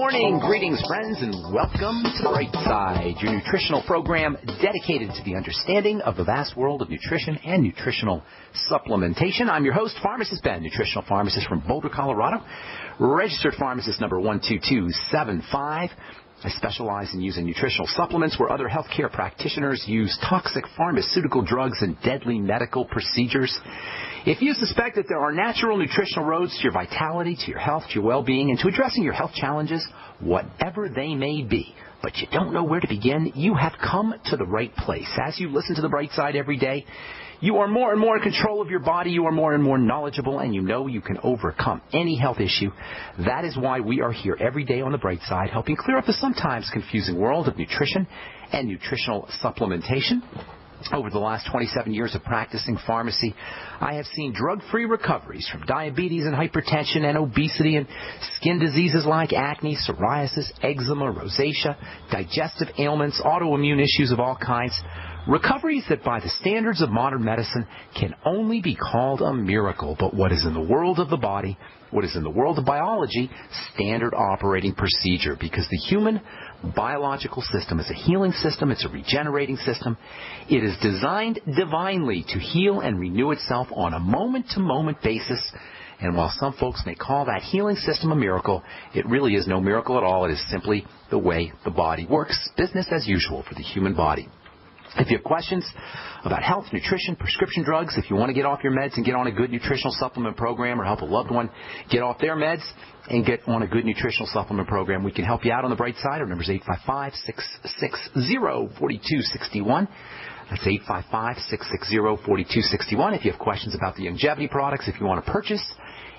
morning. Greetings, friends, and welcome to Brightside, your nutritional program dedicated to the understanding of the vast world of nutrition and nutritional supplementation. I'm your host, Pharmacist Ben, nutritional pharmacist from Boulder, Colorado, registered pharmacist number 12275. I specialize in using nutritional supplements where other healthcare practitioners use toxic pharmaceutical drugs and deadly medical procedures. If you suspect that there are natural nutritional roads to your vitality, to your health, to your well-being, and to addressing your health challenges, whatever they may be, but you don't know where to begin, you have come to the right place. As you listen to the Bright Side every day, you are more and more in control of your body, you are more and more knowledgeable, and you know you can overcome any health issue. That is why we are here every day on the Bright Side, helping clear up the sometimes confusing world of nutrition and nutritional supplementation. Over the last 27 years of practicing pharmacy, I have seen drug-free recoveries from diabetes and hypertension and obesity and skin diseases like acne, psoriasis, eczema, rosacea, digestive ailments, autoimmune issues of all kinds. Recoveries that by the standards of modern medicine can only be called a miracle. But what is in the world of the body, what is in the world of biology, standard operating procedure. Because the human biological system is a healing system, it's a regenerating system. It is designed divinely to heal and renew itself on a moment-to-moment basis. And while some folks may call that healing system a miracle, it really is no miracle at all. It is simply the way the body works. Business as usual for the human body. If you have questions about health, nutrition, prescription drugs, if you want to get off your meds and get on a good nutritional supplement program or help a loved one get off their meds and get on a good nutritional supplement program, we can help you out on the Bright Side. Our number is 855-660-4261. That's 855-660-4261. If you have questions about the longevity products, if you want to purchase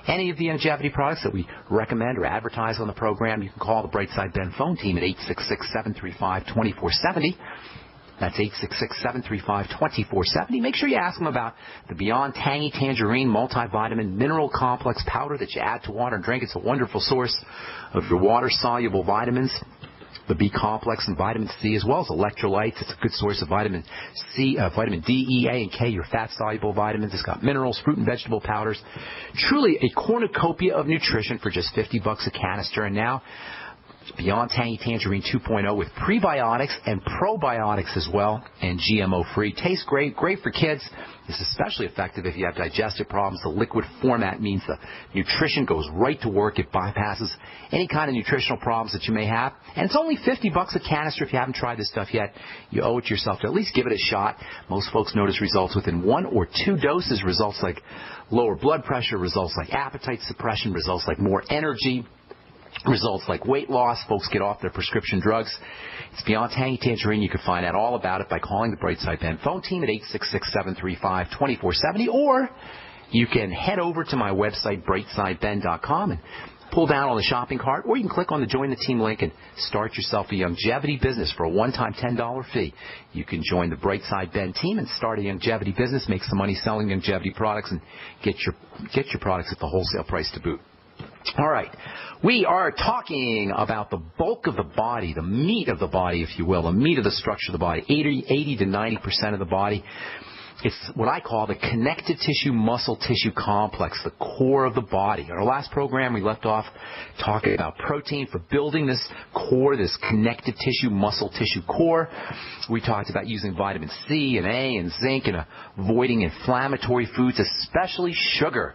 any of the longevity products that we recommend or advertise on the program, you can call the Brightside Ben phone team at 866-735-2470. That's 866-735-2470. Make sure you ask them about the Beyond Tangy Tangerine Multivitamin Mineral Complex Powder that you add to water and drink. It's a wonderful source of your water-soluble vitamins, the B complex and vitamin C, as well as electrolytes. It's a good source of vitamin C, vitamin D, E, A, and K, your fat-soluble vitamins. It's got minerals, fruit and vegetable powders. Truly a cornucopia of nutrition for just $50 a canister. And now, Beyond Tangy Tangerine 2.0 with prebiotics and probiotics as well, and GMO-free. Tastes great, great for kids. It's especially effective if you have digestive problems. The liquid format means the nutrition goes right to work. It bypasses any kind of nutritional problems that you may have. And it's only $50 a canister. If you haven't tried this stuff yet, you owe it to yourself to at least give it a shot. Most folks notice results within 1 or 2 doses, results like lower blood pressure, results like appetite suppression, results like more energy, results like weight loss. Folks get off their prescription drugs. It's Beyond Tangy Tangerine. You can find out all about it by calling the Brightside Ben phone team at 866-735-2470, or you can head over to my website, brightsideben.com, and pull down on the shopping cart, or you can click on the Join the Team link and start yourself a longevity business for a one-time $10 fee. You can join the Brightside Ben team and start a longevity business, make some money selling longevity products, and get your products at the wholesale price to boot. All right. We are talking about the bulk of the body, the meat of the body, if you will, the meat of the structure of the body, 80 to 90% of the body. It's what I call the connective tissue muscle tissue complex, the core of the body. In our last program, we left off talking about protein for building this core, this connective tissue muscle tissue core. We talked about using vitamin C and A and zinc and avoiding inflammatory foods, especially sugar.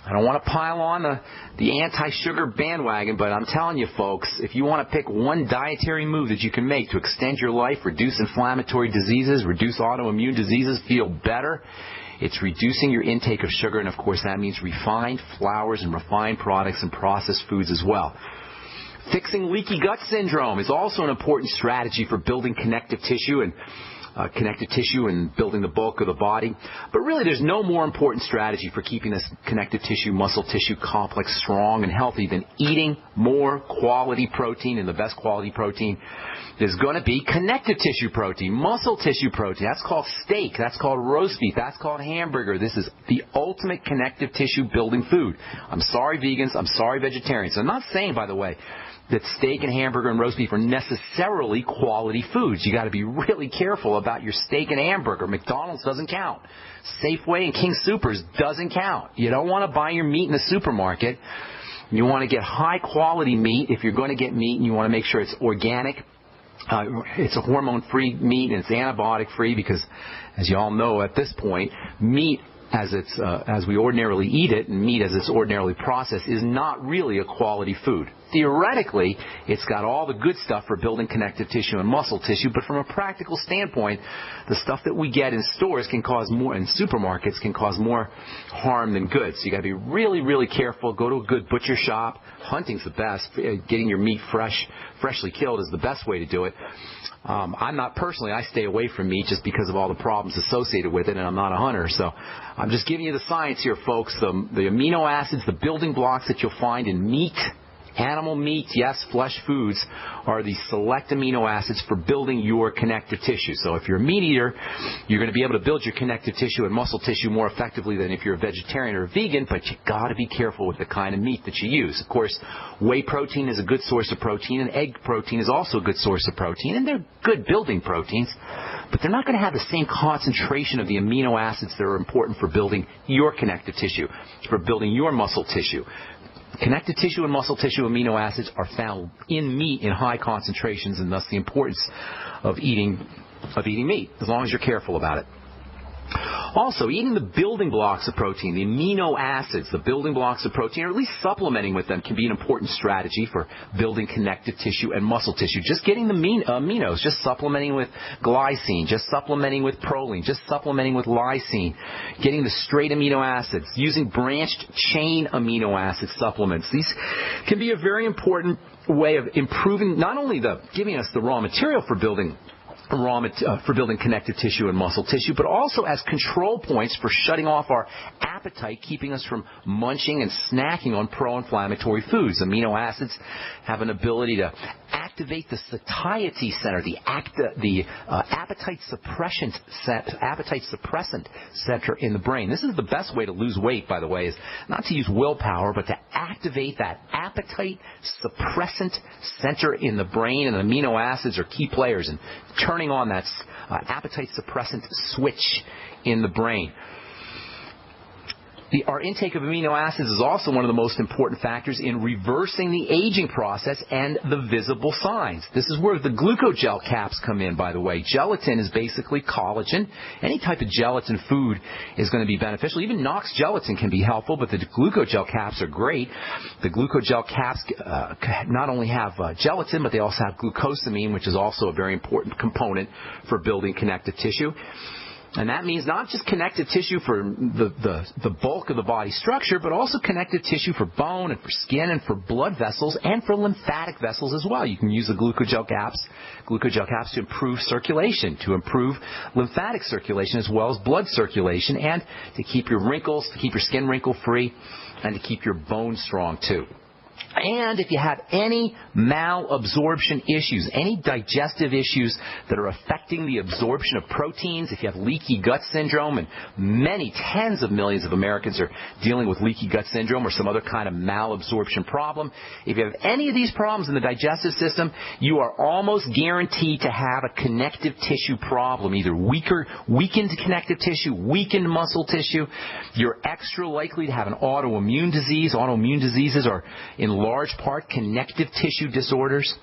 I don't want to pile on the anti-sugar bandwagon, but I'm telling you, folks, if you want to pick one dietary move that you can make to extend your life, reduce inflammatory diseases, reduce autoimmune diseases, feel better, it's reducing your intake of sugar. And, of course, that means refined flours and refined products and processed foods as well. Fixing leaky gut syndrome is also an important strategy for building connective tissue and building the bulk of the body. But really, there's no more important strategy for keeping this connective tissue, muscle tissue complex strong and healthy than eating more quality protein. And the best quality protein is going to be connective tissue protein, muscle tissue protein. That's called steak. That's called roast beef. That's called hamburger. This is the ultimate connective tissue building food. I'm sorry, vegans. I'm sorry, vegetarians. I'm not saying, by the way, that steak and hamburger and roast beef are necessarily quality foods. You got to be really careful about your steak and hamburger. McDonald's doesn't count. Safeway and King Soopers doesn't count. You don't want to buy your meat in the supermarket You want to get high-quality meat if you're going to get meat, and you want to make sure it's organic. It's a hormone-free meat, and it's antibiotic-free because, as you all know at this point, meat as we ordinarily eat it, and meat as it's ordinarily processed, is not really a quality food. Theoretically, it's got all the good stuff for building connective tissue and muscle tissue, but from a practical standpoint, the stuff that we get in stores can cause more, in supermarkets, can cause more harm than good. So you got to be really, really careful. Go to a good butcher shop. Hunting's the best. Getting your meat freshly killed is the best way to do it. I'm not personally, I stay away from meat just because of all the problems associated with it, and I'm not a hunter. So I'm just giving you the science here, folks. The amino acids, the building blocks that you'll find in meat, animal meat, yes, flesh foods, are the select amino acids for building your connective tissue. So if you're a meat eater, you're going to be able to build your connective tissue and muscle tissue more effectively than if you're a vegetarian or a vegan, but you got to be careful with the kind of meat that you use. Of course, whey protein is a good source of protein, and egg protein is also a good source of protein, and they're good building proteins, but they're not going to have the same concentration of the amino acids that are important for building your connective tissue, for building your muscle tissue. Connective tissue and muscle tissue amino acids are found in meat in high concentrations, and thus the importance of eating meat, as long as you're careful about it. Also, eating the building blocks of protein, the amino acids, the building blocks of protein, or at least supplementing with them, can be an important strategy for building connective tissue and muscle tissue. Just getting the aminos, just supplementing with glycine, just supplementing with proline, just supplementing with lysine, getting the straight amino acids, using branched chain amino acid supplements. These can be a very important way of improving, not only giving us the raw material for building connective tissue and muscle tissue, but also as control points for shutting off our appetite, keeping us from munching and snacking on pro-inflammatory foods. Amino acids have an ability to activate the satiety center, the appetite suppressant center in the brain. This is the best way to lose weight, by the way, is not to use willpower, but to activate that appetite suppressant center in the brain, and amino acids are key players in turning on that appetite suppressant switch in the brain. Our intake of amino acids is also one of the most important factors in reversing the aging process and the visible signs. This is where the glucogel caps come in, by the way. Gelatin is basically collagen. Any type of gelatin food is going to be beneficial. Even Knox gelatin can be helpful, but the glucogel caps are great. The glucogel caps not only have gelatin, but they also have glucosamine, which is also a very important component for building connective tissue. And that means not just connective tissue for the bulk of the body structure, but also connective tissue for bone and for skin and for blood vessels and for lymphatic vessels as well. You can use the glucogel caps to improve circulation, to improve lymphatic circulation as well as blood circulation, and to keep your skin wrinkle-free, and to keep your bones strong too. And if you have any malabsorption issues, any digestive issues that are affecting the absorption of proteins, if you have leaky gut syndrome, and many tens of millions of Americans are dealing with leaky gut syndrome or some other kind of malabsorption problem, if you have any of these problems in the digestive system, you are almost guaranteed to have a connective tissue problem, either weakened connective tissue, weakened muscle tissue. You're extra likely to have an autoimmune disease. Autoimmune diseases are in large part connective tissue disorders.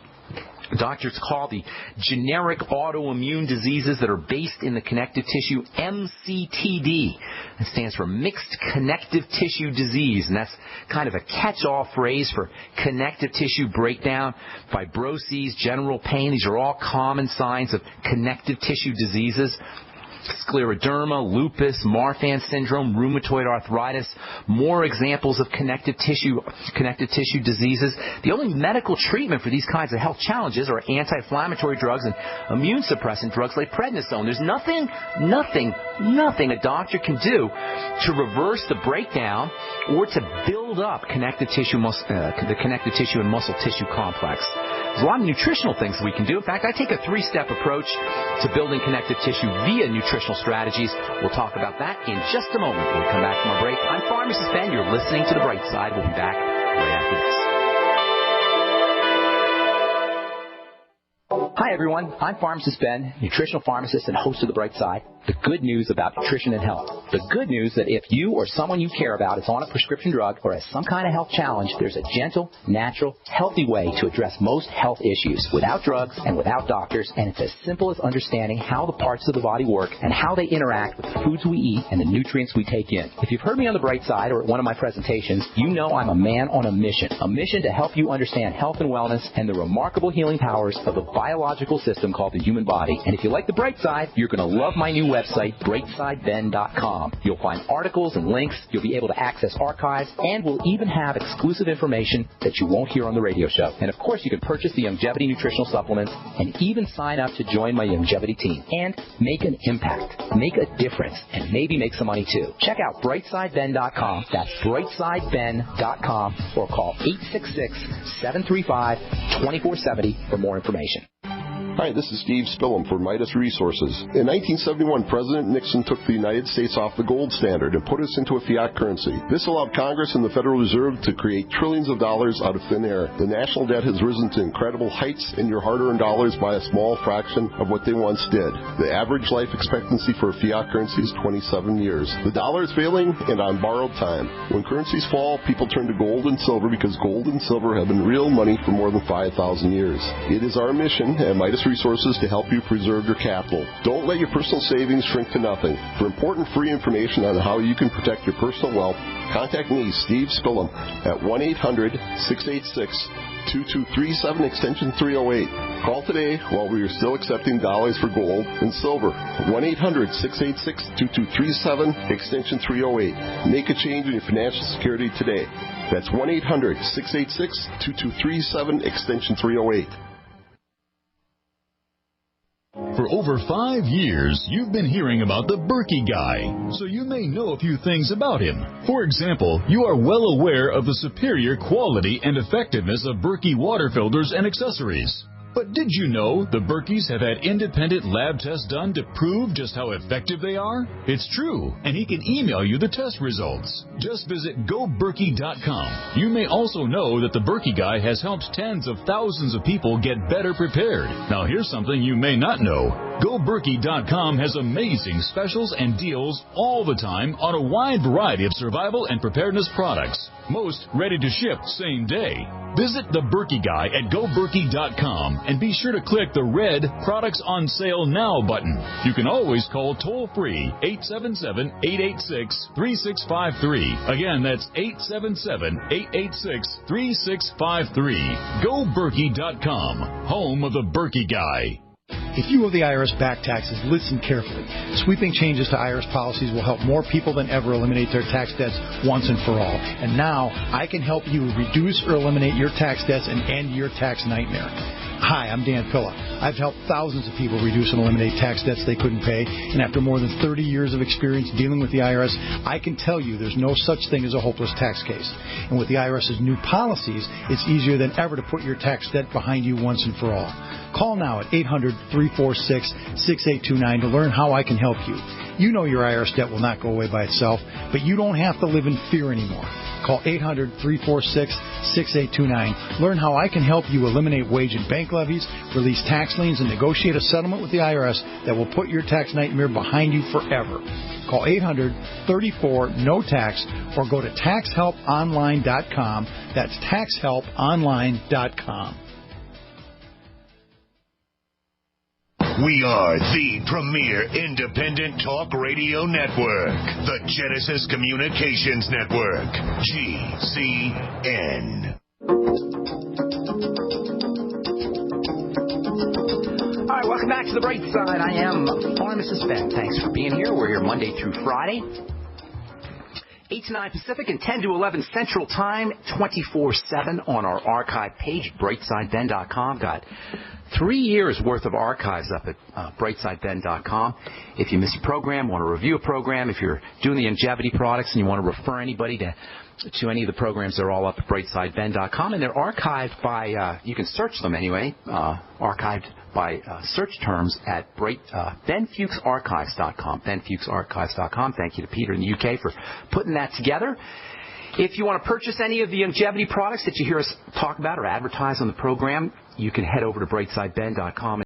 Doctors call the generic autoimmune diseases that are based in the connective tissue MCTD. That stands for mixed connective tissue disease, and that's kind of a catch-all phrase for connective tissue breakdown, fibroses, general pain. These are all common signs of connective tissue diseases. Scleroderma, lupus, Marfan syndrome, rheumatoid arthritis, more examples of connective tissue diseases. The only medical treatment for these kinds of health challenges are anti-inflammatory drugs and immune suppressant drugs like prednisone. There's nothing a doctor can do to reverse the breakdown or to build up the connective tissue and muscle tissue complex. There's a lot of nutritional things we can do. In fact, I take a 3-step approach to building connective tissue via nutritional strategies. We'll talk about that in just a moment when we come back from our break. I'm Pharmacist Ben. You're listening to The Bright Side. We'll be back right after this. Hi, everyone. I'm Pharmacist Ben, nutritional pharmacist and host of The Brightside. The good news about nutrition and health. The good news that if you or someone you care about is on a prescription drug or has some kind of health challenge, there's a gentle, natural, healthy way to address most health issues without drugs and without doctors, and it's as simple as understanding how the parts of the body work and how they interact with the foods we eat and the nutrients we take in. If you've heard me on The Brightside or at one of my presentations, you know I'm a man on a mission to help you understand health and wellness and the remarkable healing powers of the biological system called the human body. And if you like The Brightside, you're going to love my new website, brightsideben.com. You'll find articles and links, you'll be able to access archives, and we'll even have exclusive information that you won't hear on the radio show. And of course, you can purchase the Longevity nutritional supplements and even sign up to join my Longevity team and make an impact, make a difference, and maybe make some money too. Check out brightsideben.com. That's brightsideben.com, or call 866-735-2470 for more information. Hi, this is Steve Spillum for Midas Resources. In 1971, President Nixon took the United States off the gold standard and put us into a fiat currency. This allowed Congress and the Federal Reserve to create trillions of dollars out of thin air. The national debt has risen to incredible heights, and your hard-earned dollars by a small fraction of what they once did. The average life expectancy for a fiat currency is 27 years. The dollar is failing and on borrowed time. When currencies fall, people turn to gold and silver because gold and silver have been real money for more than 5,000 years. It is our mission at Midas Resources to help you preserve your capital. Don't let your personal savings shrink to nothing. For important free information on how you can protect your personal wealth, contact me, Steve Spillum, at 1-800-686-2237, extension 308. Call today while we are still accepting dollars for gold and silver. 1-800-686-2237, extension 308. Make a change in your financial security today. That's 1-800-686-2237, extension 308. For over 5 years, you've been hearing about the Berkey guy, so you may know a few things about him. For example, you are well aware of the superior quality and effectiveness of Berkey water filters and accessories. But did you know the Berkeys have had independent lab tests done to prove just how effective they are? It's true, and he can email you the test results. Just visit GoBerkey.com. You may also know that the Berkey guy has helped tens of thousands of people get better prepared. Now here's something you may not know. GoBerkey.com has amazing specials and deals all the time on a wide variety of survival and preparedness products. Most ready to ship same day. Visit the Berkey guy at GoBerkey.com and be sure to click the red Products on Sale Now button. You can always call toll-free 877-886-3653. Again, that's 877-886-3653. GoBerkey.com, home of the Berkey guy. If you owe the IRS back taxes, listen carefully. Sweeping changes to IRS policies will help more people than ever eliminate their tax debts once and for all. And now, I can help you reduce or eliminate your tax debts and end your tax nightmare. Hi, I'm Dan Pilla. I've helped thousands of people reduce and eliminate tax debts they couldn't pay, and after more than 30 years of experience dealing with the IRS, I can tell you there's no such thing as a hopeless tax case. And with the IRS's new policies, it's easier than ever to put your tax debt behind you once and for all. Call now at 800-346-6829 to learn how I can help you. You know your IRS debt will not go away by itself, but you don't have to live in fear anymore. Call 800-346-6829. Learn how I can help you eliminate wage and bank levies, release tax liens, and negotiate a settlement with the IRS that will put your tax nightmare behind you forever. Call 800-34-NO-TAX or go to taxhelponline.com. That's taxhelponline.com. We are the premier independent talk radio network, the Genesis Communications Network, GCN. All right, welcome back to The Bright Side. I am Pharmacist Ben. Thanks for being here. We're here Monday through Friday, 8 to 9 Pacific and 10 to 11 Central Time, 24/7 on our archive page, brightsideben.com. Got 3 years worth of archives up at brightsideben.com. If you miss a program, want to review a program, if you're doing the longevity products and you want to refer anybody to any of the programs, they're all up at brightsideben.com, and they're archived by, you can search them anyway, archived by search terms at benfuchsarchives.com, benfuchsarchives.com. Thank you to Peter in the UK for putting that together. If you want to purchase any of the longevity products that you hear us talk about or advertise on the program, you can head over to brightsideben.com.